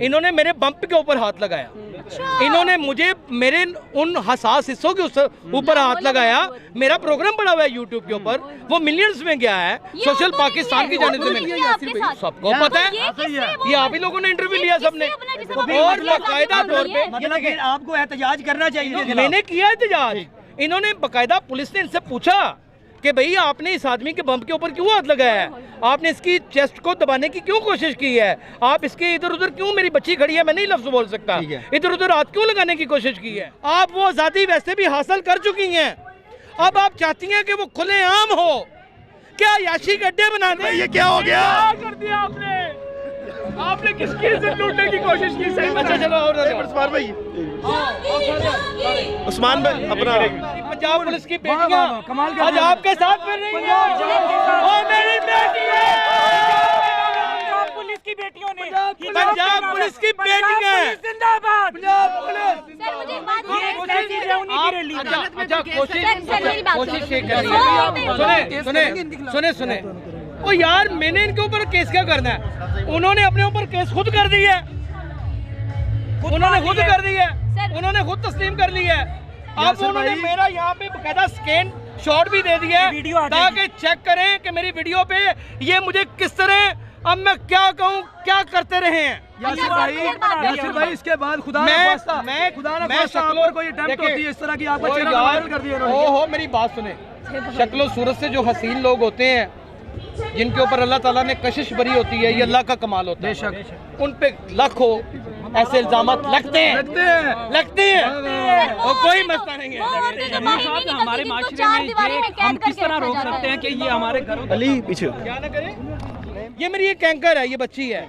इन्होंने मेरे बम्प के ऊपर हाथ लगाया, इन्होंने मुझे मेरे उन हसास हिस्सों के ऊपर हाथ लगाया। मेरा प्रोग्राम पड़ा हुआ है यूट्यूब के ऊपर, वो मिलियंस में गया है, सोशल पाकिस्तान की जाने से सबको पता है। ये आप ही लोगों ने इंटरव्यू लिया सबने, और बाकायदा तौर पे आपको एहतजाज करना चाहिए। मैंने किया एहतजाज। इन्होंने बाकायदा, पुलिस ने इनसे पूछा कि भाई आपने इस आदमी के बम के ऊपर क्यों हाथ लगाया है, आपने इसकी चेस्ट को दबाने की क्यों कोशिश की है, आप इसके इधर उधर क्यों, मेरी बच्ची खड़ी है मैं नहीं लफ्ज बोल सकता, इधर उधर हाथ क्यों लगाने की कोशिश की है। आप वो आज़ादी वैसे भी हासिल कर चुकी हैं, अब आप चाहती हैं कि वो खुलेआम हो। क्या याशी गड्ढे बना दें? ये क्या हो गया? कर दिया आपने किसकी इज्जत लूटने की कोशिश की? सही। अच्छा चलो, और उस्मान भाई, उस्मान भाई अपना पंजाब पुलिस की बेटियां आज आपके साथ फिर रही हैं। और मेरी बेटी है पंजाब पुलिस की बेटियों ने, पंजाब पुलिस की बेटियां जिंदाबाद, पंजाब पुलिस। कोशिश ये कर रही है। सुने ओ यार, मैंने इनके ऊपर केस क्या करना है? उन्होंने अपने ऊपर केस खुद कर दी है, उन्होंने खुद कर दी है, उन्होंने खुद तस्लीम कर ली है। अब उन्होंने मेरा यहाँ पे बकायदा स्कैन शॉट भी दे दिया है ताकि चेक करें कि मेरी वीडियो पे ये मुझे किस तरह, अब मैं क्या कहूँ, क्या करते रहे हैं। यासिर भाई इसके बाद खुदा ना खास्ता कोई अटेम्प्ट होती है इस तरह की, आपको चेहरा वायरल कर दिया। ओहो, मेरी बात सुने, शक्लो सूरत से जो हसीन लोग होते हैं, जिनके ऊपर अल्लाह ताला ने कशिश भरी होती है, ये अल्लाह का कमाल होता है। उन पे लाखों ऐसे इल्जामात लगते हैं और कोई मसला नहीं है। हमारे माशरे में हम किस तरह रोक सकते हैं कि ये हमारे घरों पीछे क्या ना करें? ये मेरी एक एंकर है, ये बच्ची है,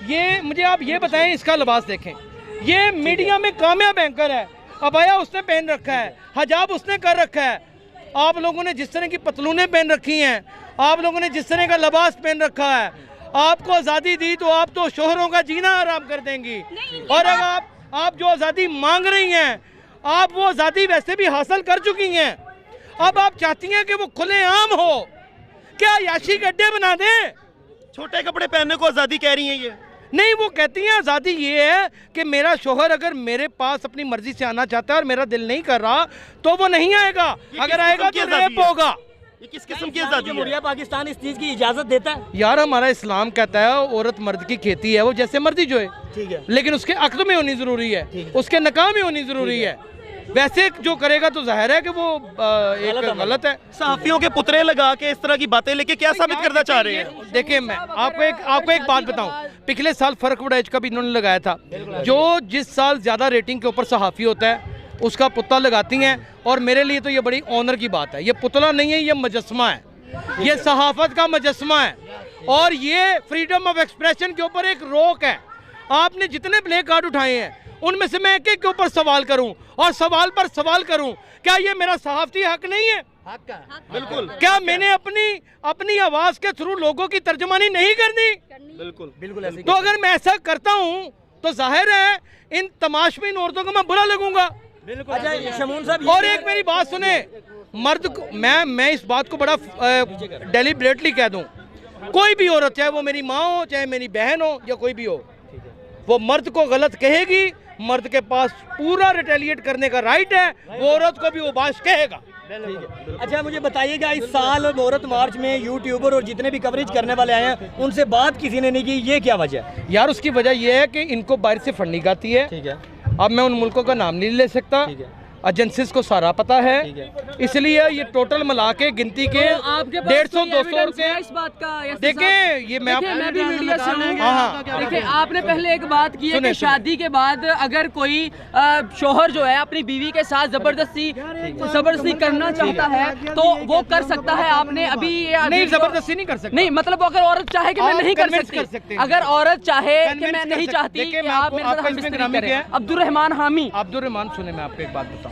ये मुझे आप ये बताएं, इसका लिबास देखें, ये मीडिया में कामयाब एंकर है, अबाया उसने पहन रखा है, हिजाब उसने कर रखा है। आप लोगों ने जिस तरह की पतलूनें पहन रखी हैं, आप लोगों ने जिस तरह का लिबास पहन रखा है, आपको आज़ादी दी तो आप तो शोहरों का जीना आराम कर देंगी। और अगर आप जो आज़ादी मांग रही हैं, आप वो आज़ादी वैसे भी हासिल कर चुकी हैं। अब आप चाहती हैं कि वो खुलेआम हो। क्या याशी गड्ढे बना दें? छोटे कपड़े पहनने को आज़ादी कह रही हैं ये? नहीं, वो कहती हैं आज़ादी ये है कि मेरा शोहर अगर मेरे पास अपनी मर्जी से आना चाहता है और मेरा दिल नहीं कर रहा तो वो नहीं आएगा, अगर आएगा तो रेप होगा। ये किस किस्म की आज़ादी है? पाकिस्तान इस चीज की इजाजत देता है? यार हमारा इस्लाम कहता है औरत मर्द की खेती है, वो जैसे मर्जी जो है, ठीक है, लेकिन उसके अक्द में होनी जरूरी है, उसके नकाम में होनी जरूरी है। वैसे जो करेगा तो जाहिर है कि वो एक गलत है। सहाफियों के पुतले लगा के इस तरह की बातें लेके क्या साबित करना चाह रहे हैं? देखिए, मैं आपको एक बात बताऊं, पिछले साल फर्क एज का भी इन्होंने लगाया था। जो जिस साल ज्यादा रेटिंग के ऊपर सहाफी होता है उसका पुतला लगाती हैं, और मेरे लिए तो ये बड़ी ऑनर की बात है। ये पुतला नहीं है, ये मुजस्मा है, ये सहाफत का मुजस्मा है, और ये फ्रीडम ऑफ एक्सप्रेशन के ऊपर एक रोक है। आपने जितने प्ले कार्ड उठाए हैं उनमें से मैं एक एक के ऊपर सवाल करूं और सवाल पर सवाल करूं, क्या ये मेरा सहाफती हक नहीं है? बिल्कुल। क्या मैंने अपनी आवाज के थ्रू लोगों की तर्जुमानी नहीं करनी? बिल्कुल ऐसे। तो अगर मैं ऐसा करता हूं तो जाहिर है इन तमाशबीन औरतों को मैं बुरा लगूंगा। अच्छा शमून साहब, और एक मेरी बात सुने, मर्द को मैं इस बात को बड़ा डेलिब्रेटली कह दूं, कोई भी औरत, चाहे वो मेरी माँ हो, चाहे मेरी बहन हो, या कोई भी हो, वो मर्द को गलत कहेगी, मर्द के पास पूरा रिटेलिएट करने का राइट है, वो औरत को भी वो बात कहेगा। अच्छा मुझे बताइएगा, इस साल औरत मार्च में यूट्यूबर और जितने भी कवरेज करने वाले आए हैं उनसे बात किसी ने नहीं की, ये क्या वजह है? यार उसकी वजह यह है कि इनको बाहर से फंडिंग आती है। ठीक है, अब मैं उन मुल्कों का नाम नहीं ले सकता, एजेंसीज को सारा पता है, इसलिए ये टोटल मिला के गिनती के 150-200 के इस बात का। देखें, ये मैं भी मीडिया से हूं। देखिए, आपने पहले एक बात की है कि शादी के बाद अगर कोई शोहर जो है अपनी बीवी के साथ जबरदस्ती करना चाहता है तो वो कर सकता है। आपने अभी नहीं, जबरदस्ती नहीं कर सकता। नहीं, मतलब अगर औरत चाहे कि मैं नहीं कर सकती, अगर औरत चाहे कि मैं नहीं चाहती कि आप मेरे साथ हमबिस्तरी करें। अब्दुर्रहमान हामी। अब्दुर्रहमान, सुने मैं आपको एक बात बताऊं,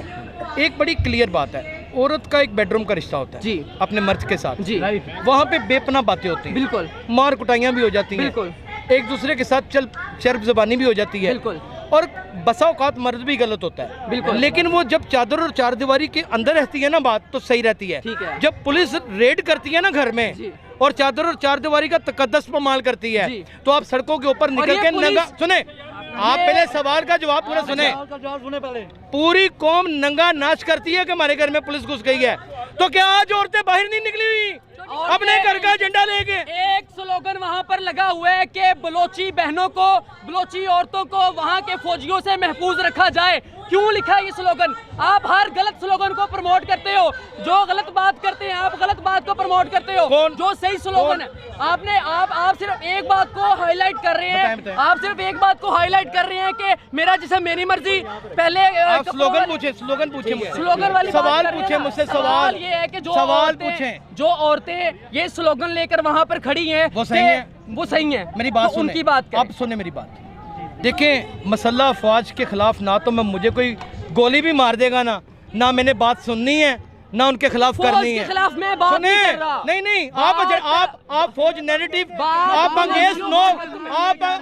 एक बड़ी क्लियर बात है, औरत का एक बेडरूम का रिश्ता होता है जी अपने मर्द के साथ जी, वहाँ पे बेपनाह बातें होती हैं, बिल्कुल, मार कुटाइयाँ भी हो जाती हैं, बिल्कुल, एक दूसरे के साथ चर्ब जबानी भी हो जाती है, बिल्कुल, और बसा औकात मर्द भी गलत होता है, बिल्कुल, लेकिन वो जब चादर और चारदीवारी के अंदर रहती है ना बात, तो सही रहती है। जब पुलिस रेड करती है ना घर में और चादर और चारदीवारी का तकद्दस पामाल करती है, तो आप सड़कों के ऊपर निकल के नंगा, सुने आप पहले सवाल का जवाब पूरा सुने। पूरी कौम नंगा नाच करती है कि हमारे घर में पुलिस घुस गई है, तो क्या आज औरतें बाहर नहीं निकली हुई अपने घर का झंडा लेके? एक स्लोगन वहाँ पर लगा हुआ है कि बलोची बहनों को, बलोची औरतों को वहाँ के फौजियों से महफूज रखा जाए। क्यों लिखा है ये स्लोगन? आप हर गलत स्लोगन को प्रमोट करते हो, जो गलत बात करते हैं आप गलत बात को प्रमोट करते हो। जो सही स्लोगन है आपने, आप सिर्फ एक बात को हाईलाइट कर रहे हैं, आप सिर्फ एक बात को हाईलाइट कर रहे हैं कि मेरा जिसम मेरी मर्जी। पहले स्लोगन पूछे, स्लोगन पूछे, स्लोगन वाली सवाल पूछे मुझसे, सवाल ये है कि जो औरतें ये स्लोगन लेकर वहाँ पर खड़ी हैं वो सही है, वो सही है। मेरी बात तो उनकी बात आप सुने मेरी बात। देखें, मसल्ला अफवाज के खिलाफ ना तो मैं मुझे कोई गोली भी मार देगा ना मैंने बात सुननी है ना उनके खिलाफ करनी है। खिलाफ मैं बात नहीं कर रहा। नहीं आप फौज नैरेटिव, आप अंगेज नो,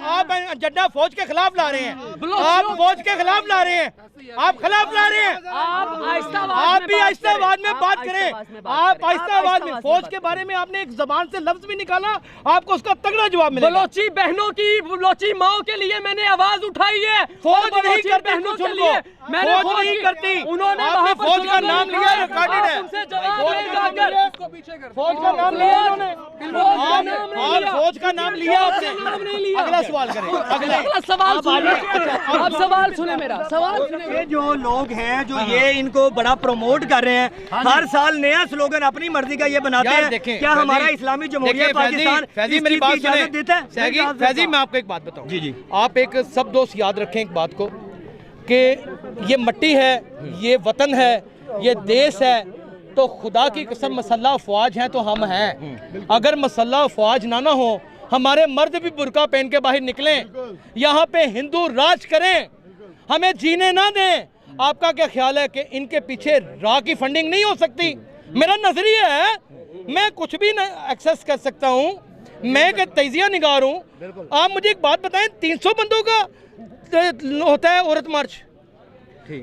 आप एजेंडा फौज के खिलाफ ला रहे हैं, आप फौज के खिलाफ ला रहे हैं, आप खिलाफ ला रहे हैं। आप भी आहिस्ताबाद में बात करें, आप आहिस्ताबाद में फौज के बारे में आपने एक जबान से लफ्ज भी निकाला, आपको उसका तगड़ा जवाब मिलेगा। बलोची बहनों की, बलोची माओ के लिए मैंने आवाज उठाई है। फौज नहीं करती, बहनों के लिए मैंने फौज नहीं करती, उन्होंने आपने फौज का नाम लिया, रिकॉर्डेड है, उनसे जवाब ले जाकर फौज का नाम लिया उन्होंने, फौज का नाम लिया आपने। अगला सवाल करें, अगला सवाल सुनिए। अब सवाल सुने, मेरा सवाल सुने। ये जो लोग हैं जो ये इनको बड़ा प्रमोट कर रहे हैं, हर साल नया स्लोगन अपनी मर्जी का ये बनाते हैं, क्या हमारा इस्लामी जमहूरिया पाकिस्तान फैजी मेरी बात इजाजत देता है? फैजी मैं आपको एक बात बताऊं, जी आप एक सब दोस्त याद रखें एक बात को कि ये मट्टी है, ये वतन है, ये देश है, तो खुदा की कसम मसल्ला अफवाज हैं तो हम हैं। अगर मसल्ला अफवाज ना हो, हमारे मर्द भी बुर्का पहन के बाहर निकलें, यहाँ पे हिंदू राज करें, हमें जीने ना दें। आपका क्या ख्याल है कि इनके पीछे रा की फंडिंग नहीं हो सकती? मेरा नजरिया है, मैं कुछ भी एक्सेस कर सकता हूँ, मैं एक तजिया निगार हूँ। आप मुझे एक बात बताएं, 300 बंदों का होता है औरत मार्च,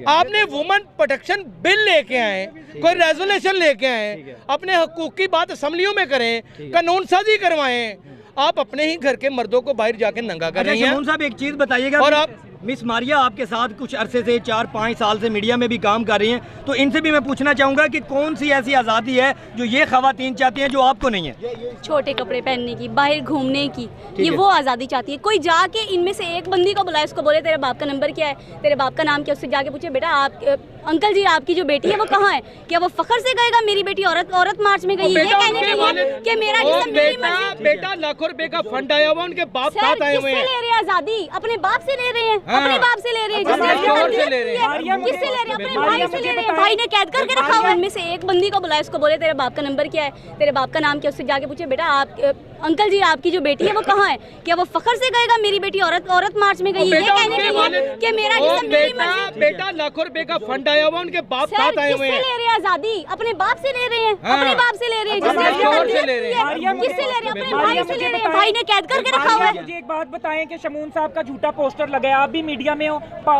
आपने वुमेन प्रोटेक्शन बिल लेके आए, कोई रेजोल्यूशन लेके आए, अपने हकूक की बात असेंबलियों में करें, कानून साजी करवाएं, आप अपने ही घर के मर्दों को बाहर जाके नंगा कर रही हैं। शमून साहब एक चीज बताइएगा, और आप मिस मारिया आपके साथ कुछ अरसे से 4-5 साल से मीडिया में भी काम कर रही हैं, तो इनसे भी मैं पूछना चाहूंगा कि कौन सी ऐसी आज़ादी है जो ये खवातीन चाहती हैं जो आपको नहीं है? छोटे कपड़े पहनने की, बाहर घूमने की, ये वो आज़ादी चाहती है। कोई जाके इनमें से एक बंदी को बुलाए, उसको बोले तेरे बाप का नंबर क्या है, तेरे बाप का नाम क्या, उससे जाके पूछे बेटा आप अंकल जी आपकी जो बेटी है वो कहाँ है, क्या वो फखर से कहेगा मेरी बेटी औरत मार्च में गई, ये कहने के लिए कि मेरा जिस्म मेरी मर्जी। बेटा लाखों रुपए का फंड आया हुआ, उनके बाप साथ आए हुए हैं। किससे ले रहे हैं आज़ादी? अपने बाप से ले रहे हैं, अपने बाप से ले रहे हैं, किससे ले रहे हैं? अपने भाई से ले रहे हैं, भाई ने कैद करके रखा हुआ है। इनमें से एक बंदी को बुलाए, उसको बोले तेरे बाप का नंबर क्या है, तेरे बाप का नाम क्या, उससे जाके पूछे बेटा आप अंकल जी आपकी जो बेटी है वो कहाँ है, क्या वो फखर से कहेगा मेरी बेटी औरत मार्च में गई, ये कहने के लिए कि मेरा जिस्म मेरी मर्जी। बेटा लाखों रुपए का फंड आया हुआ, उनके बाप साथ आए हुए हैं। किससे ले रहे हैं आज़ादी? अपने बाप से ले रहे हैं, अपने बाप से ले रहे हैं, किससे ले रहे हैं? अपने भाई से ले रहे हैं, भाई ने कैद करके रखा हुआ है। मुझे एक बात बताएं कि शमून साहब का झूठा पोस्टर लगा है, आप भी मीडिया में हो।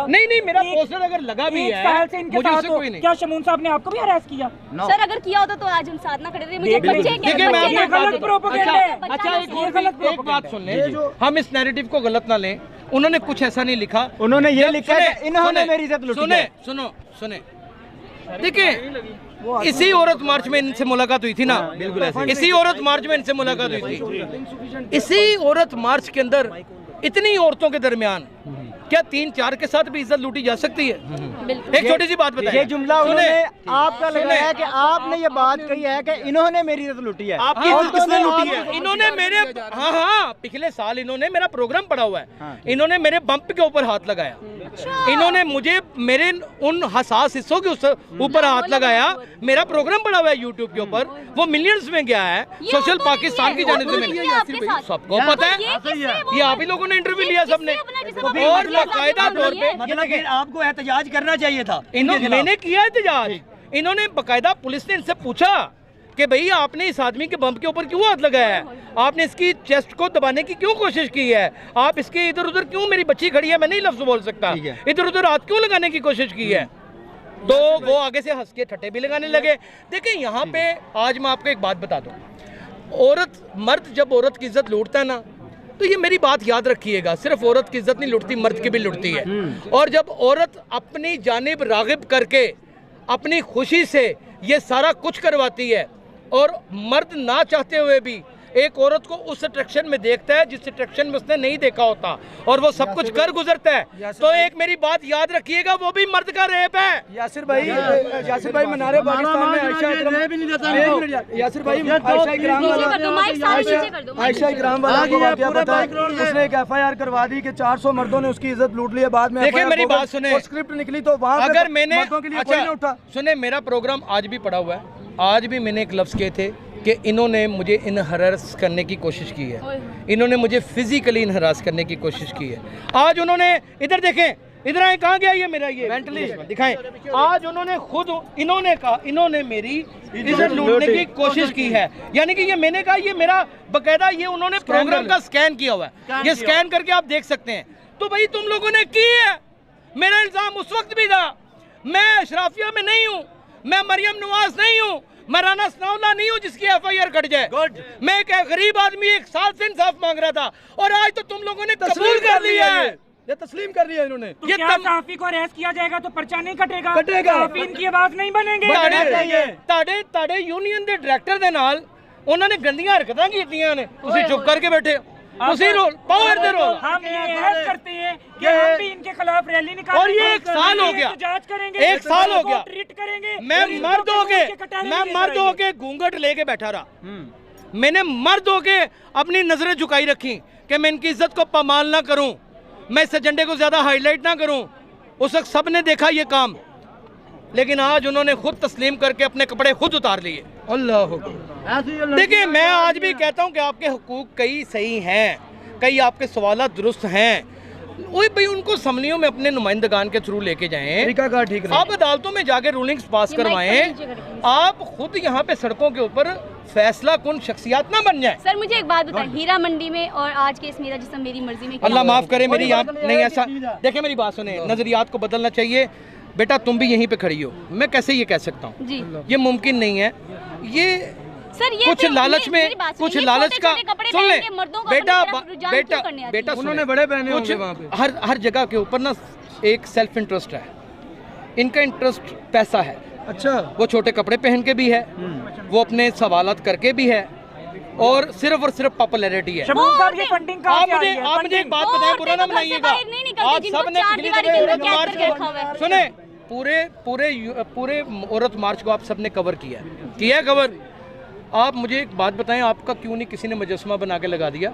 नहीं मेरा पोस्टर अगर लगा भी है, साल से इनके साथ हो, क्या शमून साहब ने आपको भी हरास किया? सर अगर किया होता तो आज हम साथ ना खड़े थे। मुझे बच्चे एक बात सुन लें, हम इस नैरेटिव को गलत ना लें, उन्होंने कुछ ऐसा नहीं लिखा, उन्होंने ये लिखा है इन्होंने मेरी इज्जत लूटी है। सुने देखिए, इसी औरत मार्च में इनसे मुलाकात हुई थी ना, बिल्कुल ऐसे, इसी औरत मार्च में इनसे मुलाकात हुई थी। इसी औरत मार्च के अंदर इतनी औरतों के दरमियान क्या 3-4 के साथ भी इज्जत लूटी जा सकती है? एक छोटी सी बात बताएं, ये जुमला उन्होंने आपका लग रहा है कि आपने ये बात कही है कि इन्होंने मेरी इज्जत लूटी है। आपकी इज्जत किसने लूटी है? इन्होंने मेरे हाँ पिछले साल इन्होंने मेरा प्रोग्राम पढ़ा हुआ है, इन्होंने मेरे बम्प के ऊपर हाथ लगाया, इन्होंने मुझे मेरे उन हसास हिस्सों के ऊपर हाथ लगाया। मेरा प्रोग्राम पड़ा हुआ है यूट्यूब के ऊपर, वो मिलियंस में गया है, सोशल पाकिस्तान की जानिब से सबको पता है। ये आप ही लोगों ने इंटरव्यू लिया सबने, और बाकायदा तौर पे मतलब आपको एहतजाज करना चाहिए था। मैंने किया एहतजाज, इन्होंने बाकायदा पुलिस ने इनसे पूछा कि भाई आपने इस आदमी के बम के ऊपर क्यों हाथ लगाया है, आपने इसकी चेस्ट को दबाने की क्यों कोशिश की है, आप इसके इधर उधर क्यों, मेरी बच्ची खड़ी है मैं नहीं लफ्ज बोल सकता, इधर उधर हाथ क्यों लगाने की कोशिश की है? तो वो आगे से हंस के ठट्टे भी लगाने लगे। देखिए यहाँ पे आज मैं आपको एक बात बता दूं, औरत मर्द जब औरत की इज्जत लूटता है ना, तो ये मेरी बात याद रखिएगा, सिर्फ औरत की इज्जत नहीं लूटती, मर्द की भी लूटती है। और जब औरत अपनी जानिब रागिब करके अपनी खुशी से ये सारा कुछ करवाती है और मर्द ना चाहते हुए भी एक औरत को उस अट्रैक्शन में देखता है जिस अट्रैक्शन में उसने नहीं देखा होता और वो सब कुछ कर गुजरता है, तो एक मेरी बात याद रखिएगा, वो भी मर्द का रेप है। यासिर भाई मनारे पाकिस्तान में आयशा इकराम वाला को वाकया पता है, उसने एक FIR करवा दी कि 400 मर्दों ने उसकी इज्जत लूट ली है। बाद में देखिए मेरी बात सुने, स्क्रिप्ट निकली तो वहाँ अगर मैंने उठा। सुने, मेरा प्रोग्राम आज भी पड़ा हुआ है, आज भी मैंने एक लफ्ज़ किए थे कि इन्होंने मुझे इनहरास करने की कोशिश की है, इन्होंने मुझे फिजिकली इनहरास करने की कोशिश की है। आज उन्होंने इधर देखें, इधर आए, कहाँ गया ये मेरा ये मेंटली दिखाएं। आज उन्होंने खुद इन्होंने कहा इन्होंने मेरी इज्जत लूटने की कोशिश की है, यानी कि ये मैंने कहा ये मेरा बकायदा ये उन्होंने प्रोग्राम का स्कैन किया हुआ है, ये स्कैन करके आप देख सकते हैं। तो भाई तुम लोगों ने की है, मेरा इल्जाम उस वक्त भी था, मैं अशराफिया में नहीं हूँ, मैं मरियम नवाज नहीं हूँ, मैं राना सनाउल्लाह नहीं हूँ जिसकी FIR कट जाए। मैं एक गरीब आदमी 1 साल से इंसाफ मांग रहा था और आज तो तुम लोगों ने कबूल कर लिया है, ये तस्लीम कर लिया इन्होंने। तो क्या सहाफी को अरेस्ट किया जाएगा तो पर्चा नहीं कटेगा? सहाफी इनकी आवाज नहीं बनेंगे। ताड़े यूनियन के डायरेक्टर के नाल उन्होंने गंदियां हरकतां कीतियां ने, तुसीं चुप करके बैठे हो, तुसीं रोल पावर दे रोल। हम ये ऐलान करते हैं कि हम भी इनके खिलाफ रैली निकालेंगे और ये 1 साल हो गया, जांच करेंगे, 1 साल हो गया, ट्रीट करेंगे। मैं मर्द होके घूंघट लेके बैठा रहा, मैंने मर्द होके अपनी नजरें झुकाई रखी कि मैं इनकी इज्जत को पामाल ना करूं, मैं इस एजेंडे को ज्यादा हाईलाइट ना करूं। उस वक्त सबने देखा ये काम, लेकिन आज उन्होंने खुद तस्लीम करके अपने कपड़े खुद उतार लिए। अल्लाह देखिए, मैं आज भी कहता हूं कि आपके हुकूक कई सही हैं, कई आपके सवालात दुरुस्त हैं, वही भाई उनको असम्बलियों में अपने नुमाइंदगान के थ्रू लेके जाएं, ठीक, आप अदालतों में जाके रूलिंग्स पास करवाएं, आप खुद यहाँ पे सड़कों के ऊपर फैसला कुन शख्सियात ना बन जाए। सर मुझे एक बात बताएं, हीरा मंडी में और आज के इस मेरा जिस्म मेरी मर्जी में, अल्लाह माफ करे मेरी यहाँ नहीं ऐसा, देखिए मेरी बात सुने, नजरियात को बदलना चाहिए। बेटा तुम भी यहीं पे खड़ी हो, मैं कैसे ये कह सकता हूँ, ये मुमकिन नहीं है। ये सर ये कुछ लालच में, कुछ लालच का, सुन ले बेटा उन्होंने बड़े पहने कुछ हर जगह के ऊपर ना एक सेल्फ इंटरेस्ट है, इनका इंटरेस्ट पैसा है। अच्छा, वो छोटे कपड़े पहन के भी है, वो अपने सवालात करके भी है, और सिर्फ पॉपुलैरिटी है। आप मुझे एक बात बताएं, बुरा ना मनाइएगा, आप सबने सुने पूरे औरत मार्च को आप सबने कवर किया है कवर। आप मुझे एक बात बताएं, आपका क्यों नहीं किसी ने मुजस्समा बना के लगा दिया?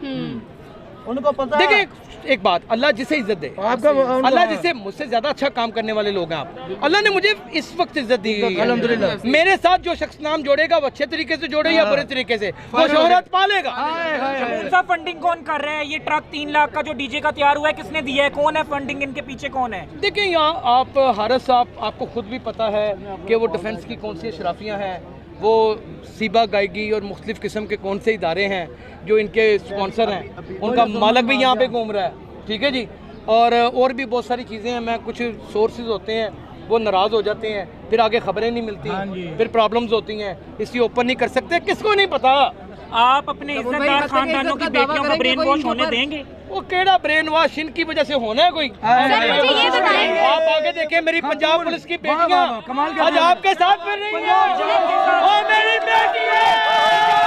उनको पता। देखिए एक बात, अल्लाह जिसे इज्जत दे, अल्लाह जिसे मुझसे ज्यादा अच्छा काम करने वाले लोग हैं आप, अल्लाह ने मुझे इस वक्त इज्जत दी है अल्हम्दुलिल्लाह। मेरे साथ जो शख्स नाम जोड़ेगा वो अच्छे तरीके से जोड़े या बुरे तरीके से, वो शोहरत पालेगा। कौन सा फंडिंग कौन कर रहा है? ये ट्रक 3 लाख का जो डीजे का तैयार हुआ है किसने दिया है? कौन है फंडिंग, इनके पीछे कौन है? देखिए यहाँ आप हारिस साहब, आपको खुद भी पता है कि वो डिफेंस की कौन सी अशराफियाँ हैं, वो सीबा गायगी और मुख्तलिफ किस्म के कौन से इदारे हैं जो इनके स्पॉन्सर हैं, उनका मालक भी यहाँ पे घूम रहा है, ठीक है जी। और भी बहुत सारी चीज़ें हैं, मैं कुछ सोर्सेज होते हैं वो नाराज़ हो जाते हैं, फिर आगे खबरें नहीं मिलती, फिर प्रॉब्लम्स होती हैं, इसलिए ओपन नहीं कर सकते, किसको नहीं पता। आप अपने इज्जतदार खानदानों की बेटियों का ब्रेन वॉश होने देंगे? वो केड़ा ब्रेन वॉश इनकी वजह से होना है कोई? आप आगे देखें, मेरी पंजाब पुलिस की बेटियां आज आपके साथ फिर रही हैं, और मेरी बेटी है।